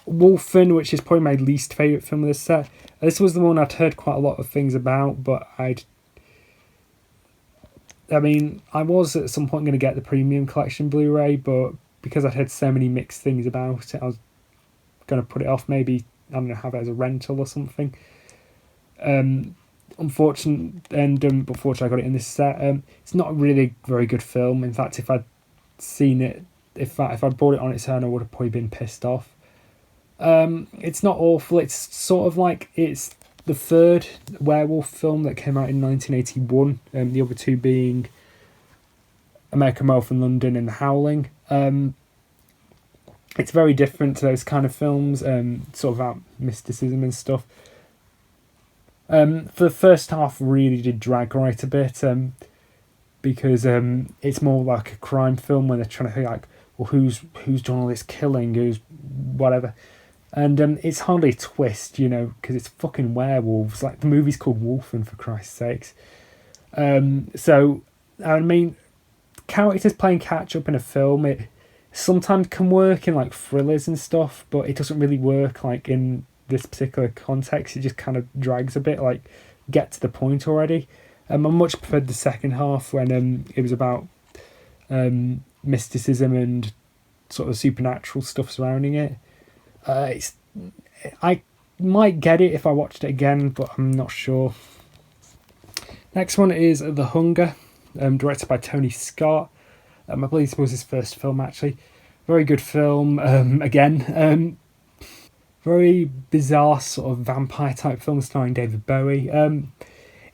A: Wolfen, which is probably my least favourite film of the set. This was the one I'd heard quite a lot of things about, but I was at some point going to get the premium collection Blu-ray, but because I'd heard so many mixed things about it, I was going to put it off. Maybe, I don't know, have it as a rental or something. Unfortunately, I got it in this set. It's not really a very good film. In fact, if I'd seen it, if I'd bought it on its own, I would have probably been pissed off. It's not awful. It's sort of like it's the third werewolf film that came out in 1981. The other two being American Werewolf in London and The Howling. It's very different to those kind of films, sort of about mysticism and stuff. For the first half, really did drag right a bit, because it's more like a crime film when they're trying to think like, well, who's done all this killing, who's whatever, and it's hardly a twist, because it's fucking werewolves. Like the movie's called Wolfen, for Christ's sakes. So I mean, characters playing catch up in a film, it sometimes can work in like thrillers and stuff, but it doesn't really work like in this particular context. It just kind of drags a bit, like get to the point already. I much preferred the second half when it was about mysticism and sort of supernatural stuff surrounding it. I might get it if I watched it again, but I'm not sure. Next one is The Hunger, directed by Tony Scott. I believe this was his first film, actually. Very good film. Again, very bizarre sort of vampire type film starring David Bowie.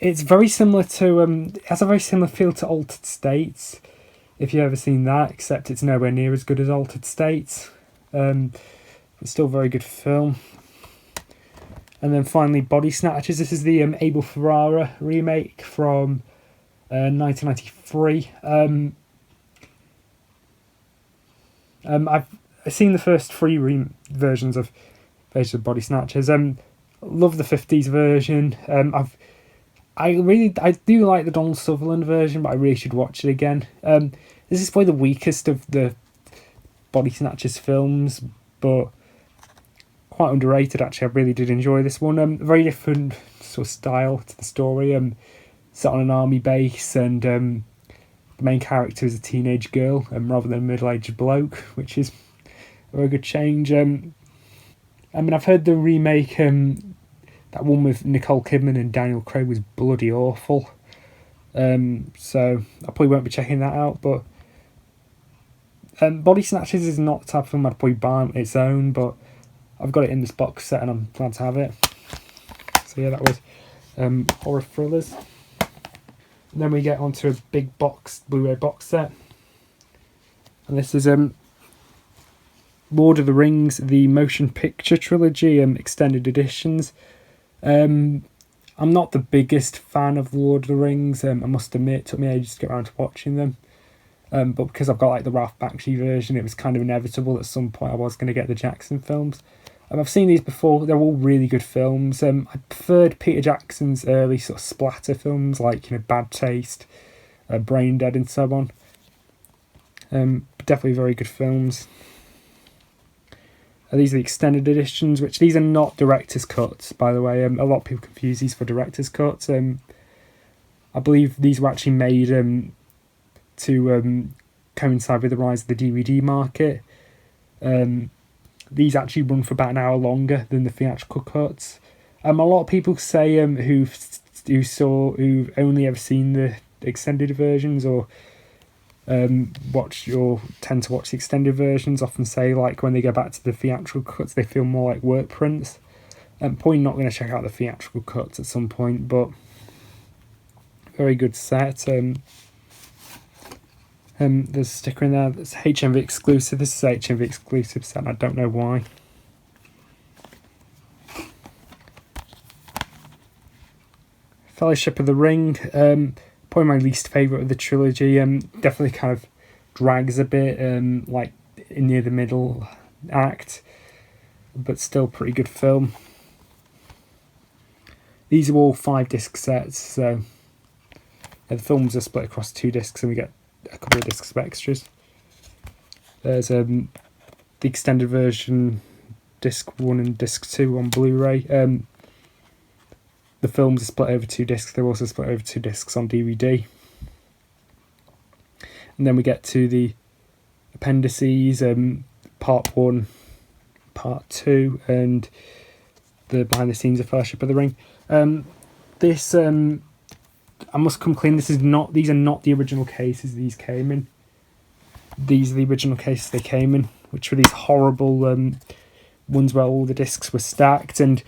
A: It's very similar to it has a very similar feel to Altered States, if you've ever seen that, except it's nowhere near as good as Altered States. It's still a very good film. And then finally, Body Snatchers. This is the Abel Ferrara remake from 1993. I've seen the first three versions of Body Snatchers. Love the 50s version. I do like the Donald Sutherland version, but I really should watch it again. This is probably the weakest of the Body Snatchers films, but quite underrated actually. I really did enjoy this one. Very different sort of style to the story. Set on an army base, and the main character is a teenage girl rather than a middle-aged bloke, which is a very good change. I mean, I've heard the remake, that one with Nicole Kidman and Daniel Craig, was bloody awful. So I probably won't be checking that out, but Body Snatchers is not the type of film I'd probably buy on its own, but I've got it in this box set and I'm glad to have it. So yeah, that was horror thrillers. And then we get onto a big box, Blu-ray box set. And this is Lord of the Rings, the motion picture trilogy, extended editions. I'm not the biggest fan of Lord of the Rings. I must admit, it took me ages to get around to watching them. But because I've got like the Ralph Bakshi version, it was kind of inevitable at some point I was going to get the Jackson films. I've seen these before, they're all really good films. I preferred Peter Jackson's early sort of splatter films like Bad Taste, Brain Dead and so on. Definitely very good films. These are the extended editions, which these are not director's cuts, by the way. A lot of people confuse these for director's cuts. I believe these were actually made to coincide with the rise of the DVD market. These actually run for about an hour longer than the theatrical cuts. A lot of people say who've only ever seen the extended versions or tend to watch the extended versions, often say like when they go back to the theatrical cuts they feel more like work prints. Probably not going to check out the theatrical cuts at some point, but very good set. There's a sticker in there that's HMV exclusive. This is HMV exclusive set, and I don't know why. Fellowship of the Ring, probably my least favourite of the trilogy. Definitely kind of drags a bit, like near the middle act, but still pretty good film. These are all 5-disc sets, so the films are split across 2 discs, and we get a couple of discs of extras. There's the extended version, disc 1 and disc 2 on Blu-ray. The films are split over 2 discs. They're also split over 2 discs on DVD. And then we get to the appendices, part 1, part 2, and the behind the scenes of Fellowship of the Ring. This I must come clean. These are not the original cases these came in. These are the original cases they came in, which were these horrible ones where all the discs were stacked, and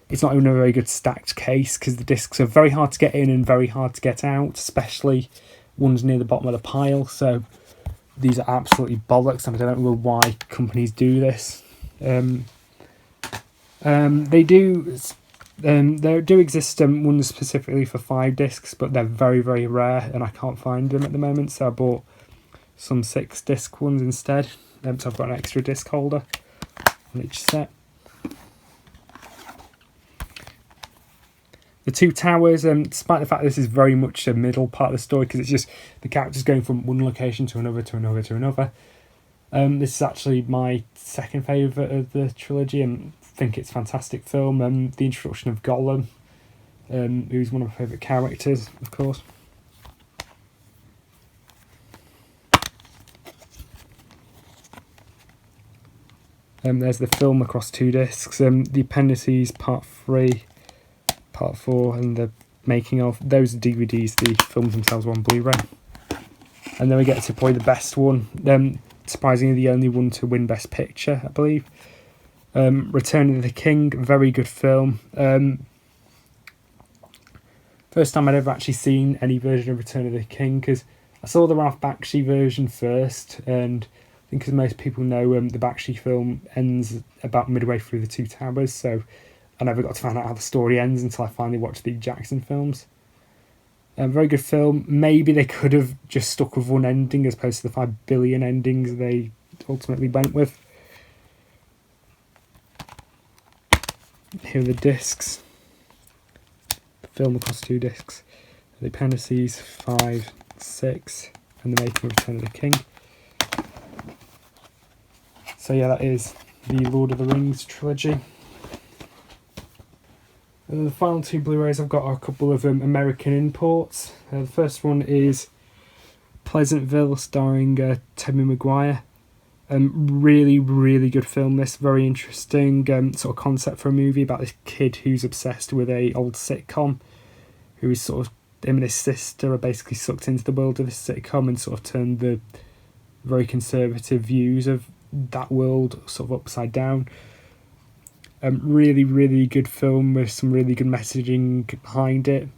A: it's not even a very good stacked case because the discs are very hard to get in and very hard to get out, especially ones near the bottom of the pile. So these are absolutely bollocks, and I don't know why companies do this. They do. There do exist ones specifically for 5 discs, but they're very, very rare, and I can't find them at the moment. So I bought some 6 disc ones instead. So I've got an extra disc holder on each set. The Two Towers, despite the fact this is very much a middle part of the story, because it's just the characters going from one location to another to another to another. This is actually my second favourite of the trilogy, and I think it's a fantastic film. The introduction of Gollum, who's one of my favourite characters, of course. There's the film across 2 discs, the appendices, part 3, part 4, and the making of. Those are DVDs, the films themselves are on Blu-ray. And then we get to probably the best one, surprisingly the only one to win Best Picture, I believe. Return of the King, very good film. First time I'd ever actually seen any version of Return of the King, because I saw the Ralph Bakshi version first, and I think as most people know, the Bakshi film ends about midway through the Two Towers, so I never got to find out how the story ends until I finally watched the Jackson films. Very good film. Maybe they could have just stuck with one ending as opposed to the 5 billion endings they ultimately went with. Here are the discs. The film across 2 discs. The appendices 5, 6, and the making of Return of the King. So yeah, that is the Lord of the Rings trilogy. The final 2 Blu-rays I've got are a couple of American imports. The first one is Pleasantville, starring Tobey Maguire. Really, really good film. This very interesting sort of concept for a movie about this kid who's obsessed with a old sitcom, who is sort of, him and his sister are basically sucked into the world of this sitcom and sort of turned the very conservative views of that world sort of upside down. Really, really good film with some really good messaging behind it.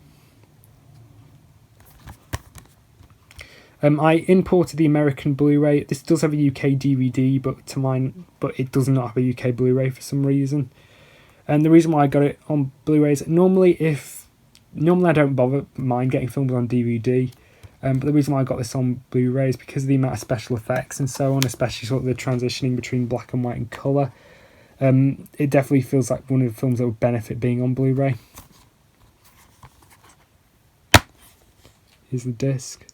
A: I imported the American Blu-ray. This does have a UK DVD, but it does not have a UK Blu-ray for some reason. And the reason why I got it on Blu-ray is normally I don't mind getting films on DVD. But the reason why I got this on Blu-ray is because of the amount of special effects and so on, especially sort of the transitioning between black and white and colour. It definitely feels like one of the films that would benefit being on Blu-ray. Here's the disc.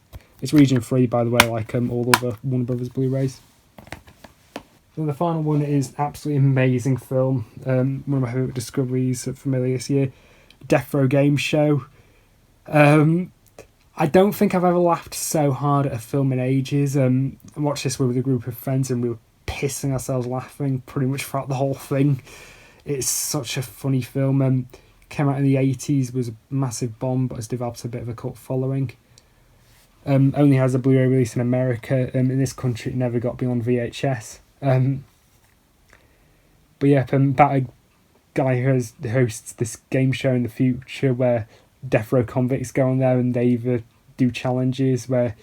A: It's region free, by the way, like all other Warner Brothers Blu-rays. And the final one is absolutely amazing film. One of my favourite discoveries from earlier this year, Death Row Game Show. I don't think I've ever laughed so hard at a film in ages. I watched this with a group of friends and we were pissing ourselves laughing pretty much throughout the whole thing. It's such a funny film. Came out in the 80s, was a massive bomb, but has developed a bit of a cult following. Only has a Blu-ray release in America. In this country, it never got beyond VHS. But yeah, about a guy who hosts this game show in the future where death row convicts go on there and they either do challenges where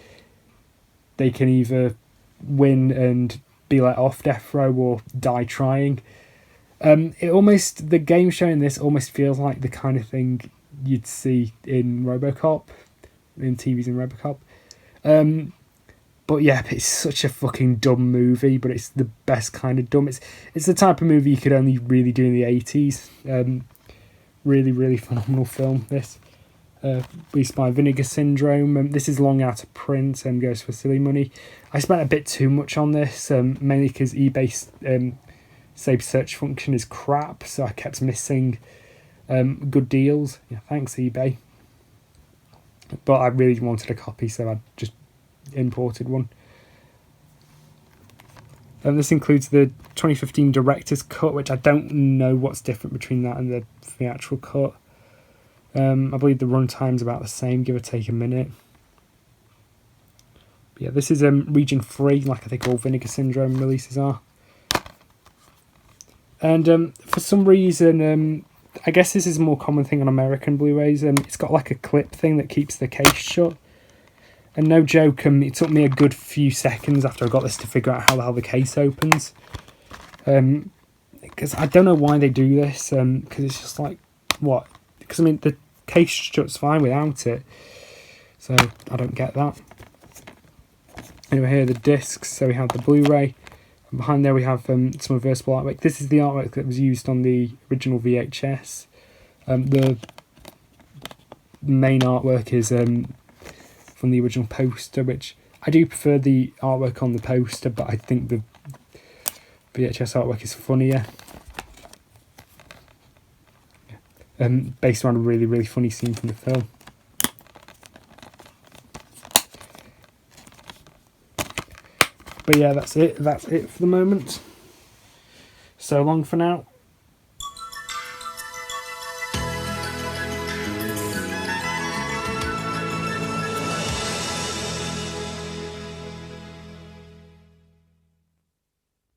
A: they can either win and be let off death row or die trying. The game show in this almost feels like the kind of thing you'd see in RoboCop, in TVs in RoboCop. But yeah, it's such a fucking dumb movie, but it's the best kind of dumb. It's the type of movie you could only really do in the 80s. Really, really phenomenal film, this. Released by Vinegar Syndrome. This is long out of print and goes for silly money. I spent a bit too much on this, mainly because eBay's save search function is crap, so I kept missing good deals. Yeah, thanks eBay. But I really wanted a copy, so I just imported one. This includes the 2015 director's cut, which I don't know what's different between that and the theatrical cut. I believe the runtime's about the same, give or take a minute. But yeah, this is region 3, like I think all Vinegar Syndrome releases are. And for some reason, I guess this is a more common thing on American Blu-rays. It's got like a clip thing that keeps the case shut. And no joke, it took me a good few seconds after I got this to figure out how the hell the case opens. Because I don't know why they do this. Because it's just like, what? Because I mean, the case shuts fine without it. So I don't get that. Anyway, here are the discs. So we have the Blu-ray. And behind there we have some reversible artwork. This is the artwork that was used on the original VHS. The main artwork is from the original poster, which I do prefer the artwork on the poster, but I think the VHS artwork is funnier. Based around a really, really funny scene from the film. But yeah, that's it. That's it for the moment. So long for now.